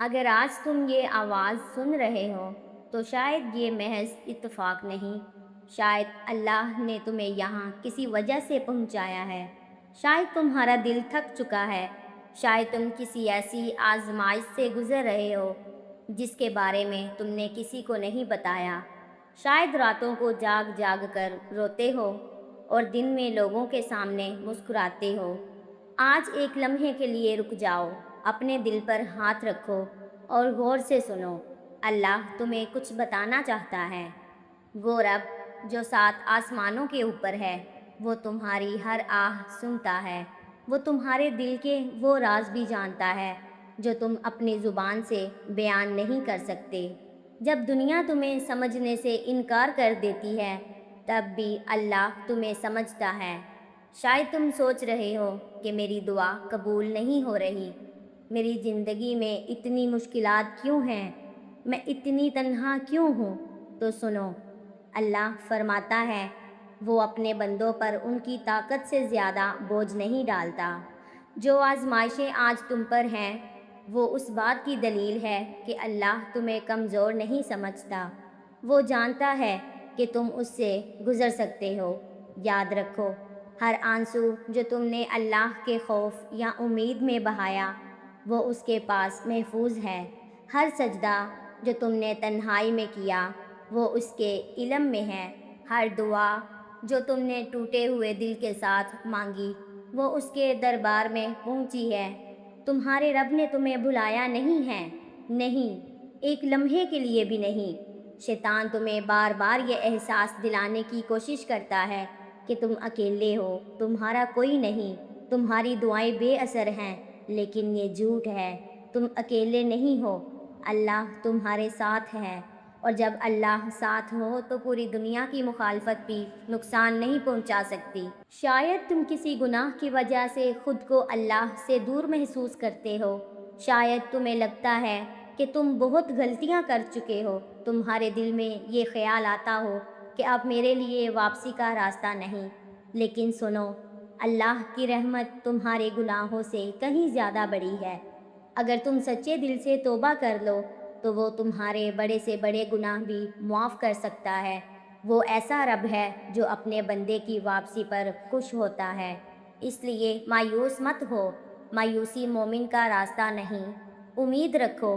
اگر آج تم یہ آواز سن رہے ہو تو شاید یہ محض اتفاق نہیں، شاید اللہ نے تمہیں یہاں کسی وجہ سے پہنچایا ہے۔ شاید تمہارا دل تھک چکا ہے، شاید تم کسی ایسی آزمائش سے گزر رہے ہو جس کے بارے میں تم نے کسی کو نہیں بتایا۔ شاید راتوں کو جاگ جاگ کر روتے ہو اور دن میں لوگوں کے سامنے مسکراتے ہو۔ آج ایک لمحے کے لیے رک جاؤ، اپنے دل پر ہاتھ رکھو اور غور سے سنو۔ اللہ تمہیں کچھ بتانا چاہتا ہے۔ وہ رب جو 7 آسمانوں کے اوپر ہے، وہ تمہاری ہر آہ سنتا ہے۔ وہ تمہارے دل کے وہ راز بھی جانتا ہے جو تم اپنی زبان سے بیان نہیں کر سکتے۔ جب دنیا تمہیں سمجھنے سے انکار کر دیتی ہے، تب بھی اللہ تمہیں سمجھتا ہے۔ شاید تم سوچ رہے ہو کہ میری دعا قبول نہیں ہو رہی، میری زندگی میں اتنی مشکلات کیوں ہیں، میں اتنی تنہا کیوں ہوں؟ تو سنو، اللہ فرماتا ہے وہ اپنے بندوں پر ان کی طاقت سے زیادہ بوجھ نہیں ڈالتا۔ جو آزمائشیں آج تم پر ہیں، وہ اس بات کی دلیل ہے کہ اللہ تمہیں کمزور نہیں سمجھتا۔ وہ جانتا ہے کہ تم اس سے گزر سکتے ہو۔ یاد رکھو، ہر آنسو جو تم نے اللہ کے خوف یا امید میں بہایا، وہ اس کے پاس محفوظ ہے۔ ہر سجدہ جو تم نے تنہائی میں کیا، وہ اس کے علم میں ہے۔ ہر دعا جو تم نے ٹوٹے ہوئے دل کے ساتھ مانگی، وہ اس کے دربار میں پہنچی ہے۔ تمہارے رب نے تمہیں بھلایا نہیں ہے، نہیں، ایک لمحے کے لیے بھی نہیں۔ شیطان تمہیں بار بار یہ احساس دلانے کی کوشش کرتا ہے کہ تم اکیلے ہو، تمہارا کوئی نہیں، تمہاری دعائیں بے اثر ہیں، لیکن یہ جھوٹ ہے۔ تم اکیلے نہیں ہو، اللہ تمہارے ساتھ ہے، اور جب اللہ ساتھ ہو تو پوری دنیا کی مخالفت بھی نقصان نہیں پہنچا سکتی۔ شاید تم کسی گناہ کی وجہ سے خود کو اللہ سے دور محسوس کرتے ہو۔ شاید تمہیں لگتا ہے کہ تم بہت غلطیاں کر چکے ہو۔ تمہارے دل میں یہ خیال آتا ہو کہ اب میرے لیے واپسی کا راستہ نہیں۔ لیکن سنو، اللہ کی رحمت تمہارے گناہوں سے کہیں زیادہ بڑی ہے۔ اگر تم سچے دل سے توبہ کر لو تو وہ تمہارے بڑے سے بڑے گناہ بھی معاف کر سکتا ہے۔ وہ ایسا رب ہے جو اپنے بندے کی واپسی پر خوش ہوتا ہے۔ اس لیے مایوس مت ہو، مایوسی مومن کا راستہ نہیں۔ امید رکھو،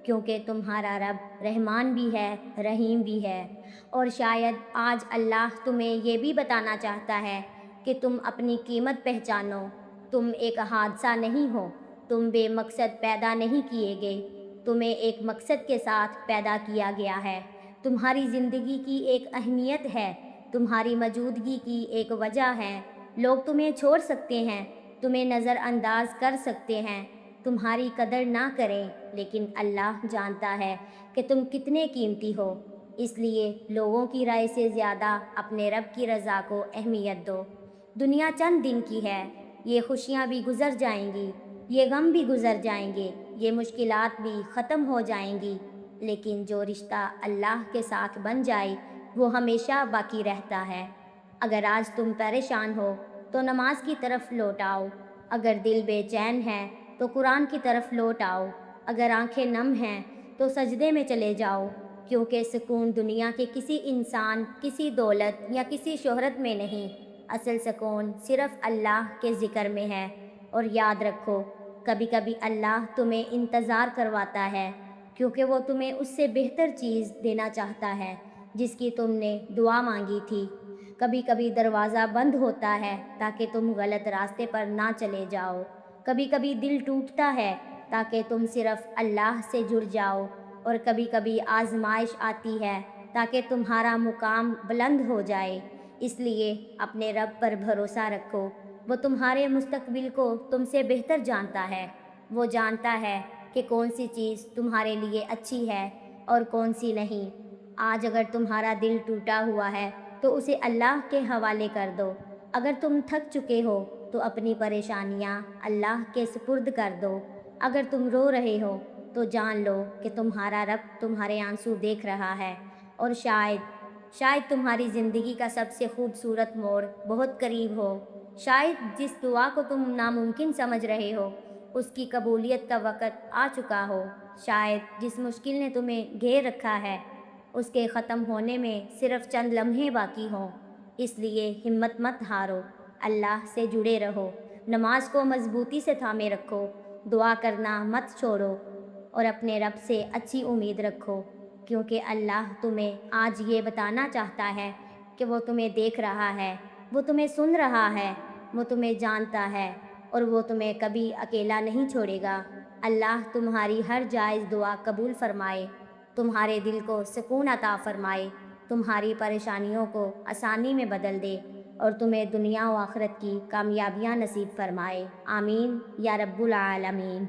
کیونکہ تمہارا رب رحمان بھی ہے، رحیم بھی ہے۔ اور شاید آج اللہ تمہیں یہ بھی بتانا چاہتا ہے کہ تم اپنی قیمت پہچانو۔ تم ایک حادثہ نہیں ہو، تم بے مقصد پیدا نہیں کیے گئے، تمہیں ایک مقصد کے ساتھ پیدا کیا گیا ہے۔ تمہاری زندگی کی ایک اہمیت ہے، تمہاری موجودگی کی ایک وجہ ہے۔ لوگ تمہیں چھوڑ سکتے ہیں، تمہیں نظر انداز کر سکتے ہیں، تمہاری قدر نہ کریں، لیکن اللہ جانتا ہے کہ تم کتنے قیمتی ہو۔ اس لیے لوگوں کی رائے سے زیادہ اپنے رب کی رضا کو اہمیت دو۔ دنیا چند دن کی ہے، یہ خوشیاں بھی گزر جائیں گی، یہ غم بھی گزر جائیں گے، یہ مشکلات بھی ختم ہو جائیں گی، لیکن جو رشتہ اللہ کے ساتھ بن جائے وہ ہمیشہ باقی رہتا ہے۔ اگر آج تم پریشان ہو تو نماز کی طرف لوٹ آؤ، اگر دل بے چین ہے تو قرآن کی طرف لوٹ آؤ، اگر آنکھیں نم ہیں تو سجدے میں چلے جاؤ، کیونکہ سکون دنیا کے کسی انسان، کسی دولت یا کسی شہرت میں نہیں، اصل سکون صرف اللہ کے ذکر میں ہے۔ اور یاد رکھو، کبھی کبھی اللہ تمہیں انتظار کرواتا ہے، کیونکہ وہ تمہیں اس سے بہتر چیز دینا چاہتا ہے جس کی تم نے دعا مانگی تھی۔ کبھی کبھی دروازہ بند ہوتا ہے تاکہ تم غلط راستے پر نہ چلے جاؤ، کبھی کبھی دل ٹوٹتا ہے تاکہ تم صرف اللہ سے جڑ جاؤ، اور کبھی کبھی آزمائش آتی ہے تاکہ تمہارا مقام بلند ہو جائے۔ اس لیے اپنے رب پر بھروسہ رکھو، وہ تمہارے مستقبل کو تم سے بہتر جانتا ہے۔ وہ جانتا ہے کہ کون سی چیز تمہارے لیے اچھی ہے اور کون سی نہیں۔ آج اگر تمہارا دل ٹوٹا ہوا ہے تو اسے اللہ کے حوالے کر دو۔ اگر تم تھک چکے ہو تو اپنی پریشانیاں اللہ کے سپرد کر دو۔ اگر تم رو رہے ہو تو جان لو کہ تمہارا رب تمہارے آنسو دیکھ رہا ہے، اور شاید تمہاری زندگی کا سب سے خوبصورت موڑ بہت قریب ہو۔ شاید جس دعا کو تم ناممکن سمجھ رہے ہو، اس کی قبولیت کا وقت آ چکا ہو۔ شاید جس مشکل نے تمہیں گھیر رکھا ہے اس کے ختم ہونے میں صرف چند لمحے باقی ہوں، اس لیے ہمت مت ہارو، اللہ سے جڑے رہو، نماز کو مضبوطی سے تھامے رکھو، دعا کرنا مت چھوڑو اور اپنے رب سے اچھی امید رکھو، کیونکہ اللہ تمہیں آج یہ بتانا چاہتا ہے کہ وہ تمہیں دیکھ رہا ہے، وہ تمہیں سن رہا ہے، وہ تمہیں جانتا ہے اور وہ تمہیں کبھی اکیلا نہیں چھوڑے گا۔ اللہ تمہاری ہر جائز دعا قبول فرمائے، تمہارے دل کو سکون عطا فرمائے، تمہاری پریشانیوں کو آسانی میں بدل دے اور تمہیں دنیا و آخرت کی کامیابیاں نصیب فرمائے، آمین یا رب العالمین۔